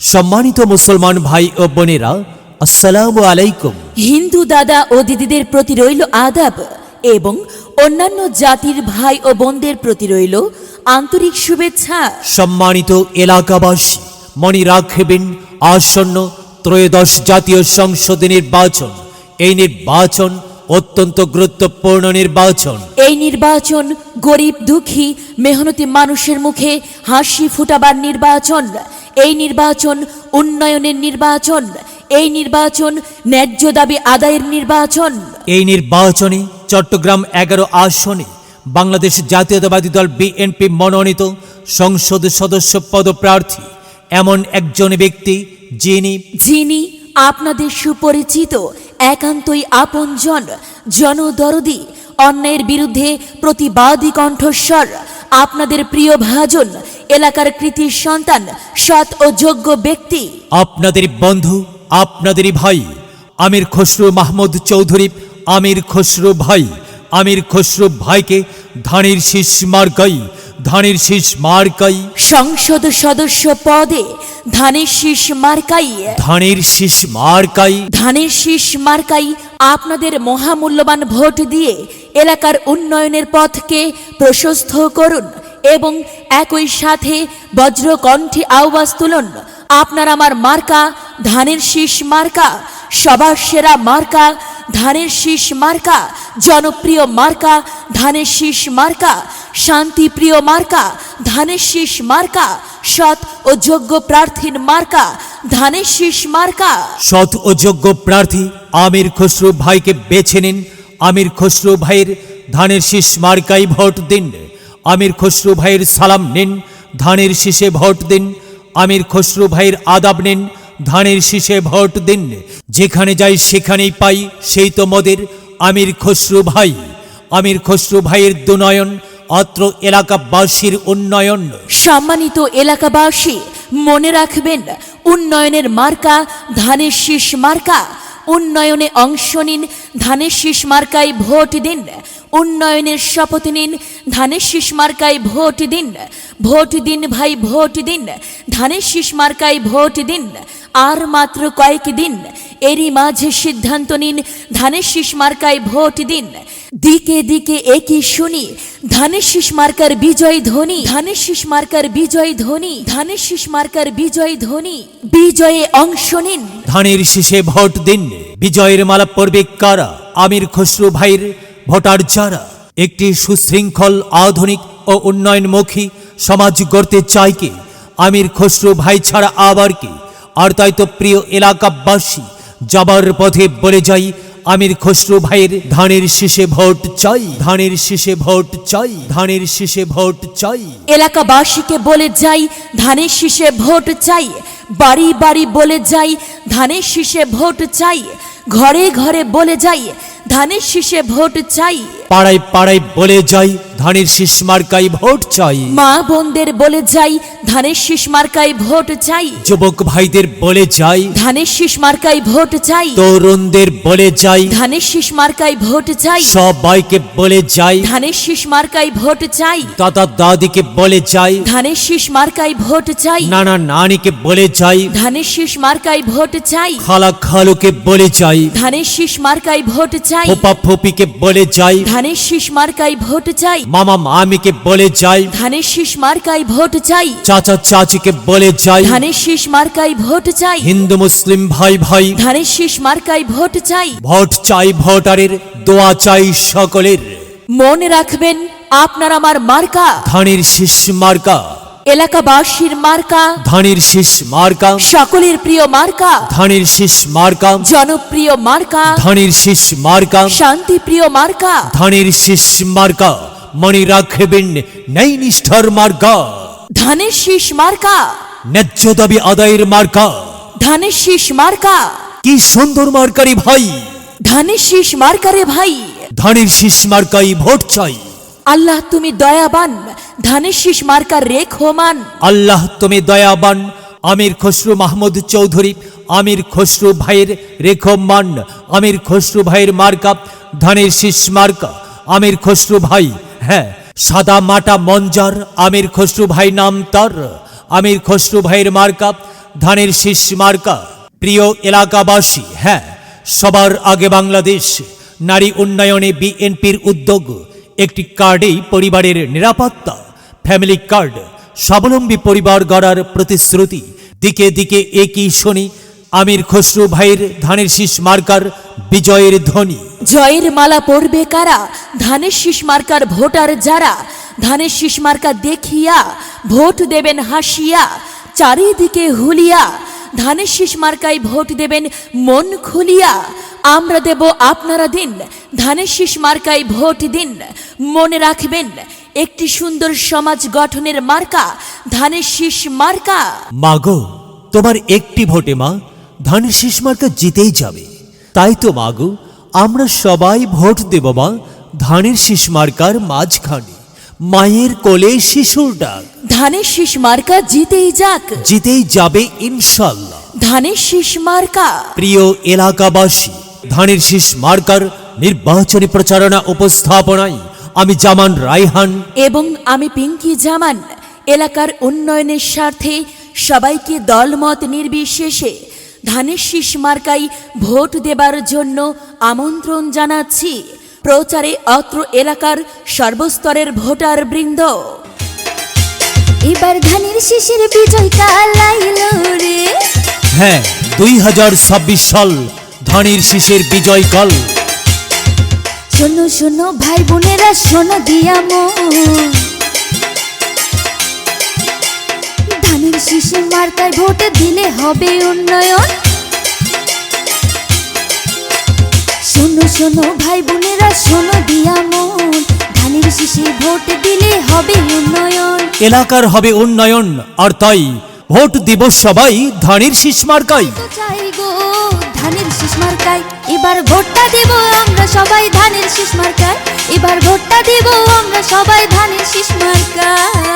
সম্মানিত মুসলমান ভাই ও বোনেরা, আসসালামু আলাইকুম। হিন্দু দাদা ও দিদিদের প্রতি রইল আদাব এবং অন্যান্য জাতির ভাই ও বোনদের প্রতি রইল আন্তরিক শুভেচ্ছা। সম্মানিত এলাকাবাসী, মনে রাখবেন আসন্ন ত্রয়োদশ জাতীয় সংসদ নির্বাচন। এই নির্বাচন অত্যন্ত গুরুত্বপূর্ণ নির্বাচন। এই নির্বাচন গরিব দুঃখী মেহনতি মানুষের মুখে হাসি ফুটাবার নির্বাচন। এই নির্বাচন উন্নয়নের নির্বাচন। এই নির্বাচন ন্যায্য দাবি আদায়ের নির্বাচন। এই নির্বাচনে চট্টগ্রাম 11 আসনে বাংলাদেশ জাতীয়তাবাদী দল বিএনপি মনোনীত সংসদ সদস্য পদপ্রার্থী এমন একজন ব্যক্তি যিনি আপনাদের সুপরিচিত, একান্তই আপনজন, জনদরদি, অন্যায়ের বিরুদ্ধে প্রতিবাদী কণ্ঠস্বর, আপনাদের প্রিয় ভাজন, এলাকার কৃতির সন্তান, সৎ ও যোগ্য ব্যক্তি, আপনাদের বন্ধু, আপনাদেরই ভাই আমির খসরু মাহমুদ চৌধুরী। আমির খসরু ভাইকে ধানের শীষ মার্কাই সংসদ সদস্য পদে ধানের শীষ মার্কাই আপনাদের মহামূল্যবান ভোট দিয়ে এলাকার উন্নয়নের পথকে প্রশস্ত করুন এবং একই সাথে বজ্রকণ্ঠে আওয়াজ তুলুন, আপনার আমার মার্কা ধানের শীষ মার্কা, সবার সেরা মার্কা ধানের শীষ মার্কা, জনপ্রিয় মার্কা ধানের শীষ মার্কা, শান্তিপ্রিয় মার্কা ধানের শীষ মার্কা, সৎ ও যোগ্য প্রার্থীর মার্কা ধানের শীষ মার্কা। সৎ ও যোগ্য প্রার্থী আমির খসরু ভাইকে বেছে নিন। আমির খসরু ভাইয়ের ধানের শীষ মার্কায় ভোট দিন। আমির খসরু ভাইয়ের সালাম নিন, ধানের শীষে ভোট দিন। আমির খসরু ভাইয়ের আদাব নিন, ধানের শীষে ভোট দিন। যেখানে যাই সেখানেই পাই সেই তো মোদের আমির খসরু ভাই। আমির খসরু ভাইয়ের দুনয়ন, অত্র এলাকাবাসীর উন্নয়ন। সম্মানিত এলাকাবাসী, মনে রাখবেন, উন্নয়নের মার্কা ধানের শীষ মার্কা। উন্নয়নে অংশ নিন, ধানের শীষ মার্কায় ভোট দিন। উন্নয়নের শপথ নিন, ধানের শীষ মার্কায় ভোট দিন। ভোট দিন ভাই, ভোট দিন, ধানের শীষ মার্কায় ভোট দিন। আর মাত্র কয়েকদিন, এরই মাঝে সিদ্ধান্ত নিন, ধানের শীষ মার্কায় ভোট দিন। দিকে দিকে একই শুনি ধানের শীষ মার্কার বিজয় ধ্বনি, ধানের শীষ মার্কার বিজয় ধ্বনি, ধানের শীষ মার্কার বিজয় ধ্বনি। বিজয়ে অংশ নিন, ধানের শীষে ভোট দিন। বিজয়ের মালা পড়বে কারা? আমির খসরু ভাইয়ের ভোটার যারা একটি সুশৃঙ্খল, আধুনিক ও উন্নয়নমুখী সমাজ গড়তে চায় কে? আমির খসরু ভাই ছাড়া আবার কি? আর তাই তো প্রিয় এলাকাবাসী, যাবার পথে বলে যাই, আমির খসরু ভাইয়ের ধানের শীষে ভোট চাই, ধানের শীষে ভোট চাই, ধানের শীষে ভোট চাই। এলাকাবাসীকে বলে যাই, ধানের শীষে ভোট চাই। বাড়ি বাড়ি বলে যাই, ধানের শীষে ভোট চাই। ঘরে ঘরে বলে যাই, ধানের শীষে ভোট চাই। পাড়ায় পাড়ায় বলে যাই, ধানের শীষ মার্কায় ভোট চাই। মা বোনদের বলে যাই, ধানের শীষ মার্কায় ভোট চাই। যুবক ভাইদের বলে যাই, ধানের শীষ মার্কায় ভোট চাই। তরুণদের বলে যাই, ধানের শীষ মার্কায় ভোট চাই। সবাইকে বলে যাই, ধানের শীষ মার্কায় ভোট চাই। দাদা দাদিকে বলে যাই, ধানের শীষ মার্কায় ভোট চাই। নানা নানিকে বলে যাই, ধানের শীষ মার্কায় ভোট চাই। খালা খালুকে বলে যাই, ধানের শীষ মার্কায় ভোট চাই। ফুপা ফুপিকে বলে যাই, ধানের শীষ মার্কায় ভোট চাই। মামা মামিকে বলে যাই, ধানের শীষ মার্কায় ভোট চাই। চাচা চাচিকে বলে যাই, ধানের শীষ মার্কায় ভোট চাই। হিন্দু মুসলিম ভাই ভাই ধানের শীষ মার্কায় ভোট চাই। ভোট চাই, ভোটারের দোয়া চাই সকলের। মনে রাখবেন, আপনার আমার মার্কা ধানের শীষ মার্কা, এলাকাবাসীর মার্কা, ধানের শীষ মার্কা, সকলের প্রিয় মার্কা, ধানের শীষ মার্কা, জনপ্রিয় মার্কা, ধানের শীষ মার্কা, শান্তিপ্রিয় মার্কা, ধানের শীষ মার্কা। মনে রাখবেন, ন্যায় নিষ্ঠার মার্কা, ধানের শীষ মার্কা, ন্যায্য দাবি আদায়ের মার্কা। ধানের শীষ মার্কা, কি সুন্দর মার্কারি ভাই, ধানের শীষ মার্কারে ভাই। ধানের শীষ মার্কাই ভোট চাই। আল্লাহ তুমি দয়াবান, ধানের শীষ মার্কার রেখমান। আল্লাহ তুমি দয়াবান। আমির খসরু মাহমুদ চৌধুরী, আমির খসরু ভাইয়ের রেখমান। আমির খসরু ভাইয়ের মার্কা ধানের শীষ মার্কা। আমির খসরু ভাই, হ্যাঁ, সাদা মাটা মঞ্জার আমির খসরু ভাই নাম তার। আমির খসরু ভাইয়ের মার্কা ধানের শীষ মার্কা। প্রিয় এলাকাবাসী, হ্যাঁ, সবার আগে বাংলাদেশ নারী উন্নয়নে বিএনপির উদ্যোগ। একটি কার্ডেই পরিবারের নিরাপত্তা, ফ্যামিলি কার্ড, স্বাবলম্বী পরিবার গড়ার প্রতিশ্রুতি। দিকে দিকে একই শুনি আমির খসরু ভাইয়ের ধানের শীষ মার্কার বিজয়ের ধ্বনি। জয়ের মালা পরবে কারা? ধানের শীষ মার্কার ভোটার যারা। ধানের শীষ মার্কা দেখিয়া ভোট দেবেন হাসিয়া, চারিদিকে হুলিয়া। ধানের শীষ মার্কায় ভোট দেবেন মন খুলিয়া। আমরা দেব আপনারা দিন, ধানের শীষ মার্কায় ভোট দিন। মনে রাখবেন, একটি সুন্দর সমাজ গঠনের মার্কা ধানের শীষ মার্কা। মাগো, তোমার একটি ভোটে মা ধানের শীষ মার্কা জিতেই যাবে। তাই তো মাগো, আমরা সবাই ভোট দেব মা ধানের শীষ মার্কার মাঝখানে। মায়ের কোলে শিশুর ডাক। ধানের শীষ মার্কা জিতেই যাক, জিতেই যাবে ইনশাল্লাহ। ধানের শীষ মার্কা। প্রিয় এলাকাবাসী, ধানের শীষ মার্কার নির্বাচনী প্রচারণা উপস্থাপনায় আমি জামান রায়হান এবং আমি পিঙ্কি জামান এলাকার উন্নয়নের স্বার্থে সবাইকে দলমত নির্বিশেষে ধানের শীষ মার্কায় ভোট দেবার জন্য আমন্ত্রণ জানাচ্ছি। প্রচারে অত্র এলাকার সর্বস্তরের ভোটার বৃন্দ। এবার ধানের শীষের বিজয় কাল আইলো রে। হ্যাঁ, 2026 সাল ধানের শীষের বিজয় কাল। শোনো শোনো ভাই বোনেরা, শোনো দিয়া মন, ধানের শীষের মার্কায় ভোট দিলে হবে উন্নয়ন। শোনো শোনো ভাই বোনেরা, শোনো দিয়া মন, ধানের শীষে ভোট দিলে হবে উন্নয়ন। এলাকার হবে উন্নয়ন, আর তাই ভোট দিব সবাই ধানের শীষ মার্কায়। তো চাই গো ধানের শীষ মার্কায়, এবার ভোটটা দেব আমরা সবাই ধানের শীষ মার্কায়। এবার ভোটটা দেব আমরা সবাই ধানের শীষ মার্কায়।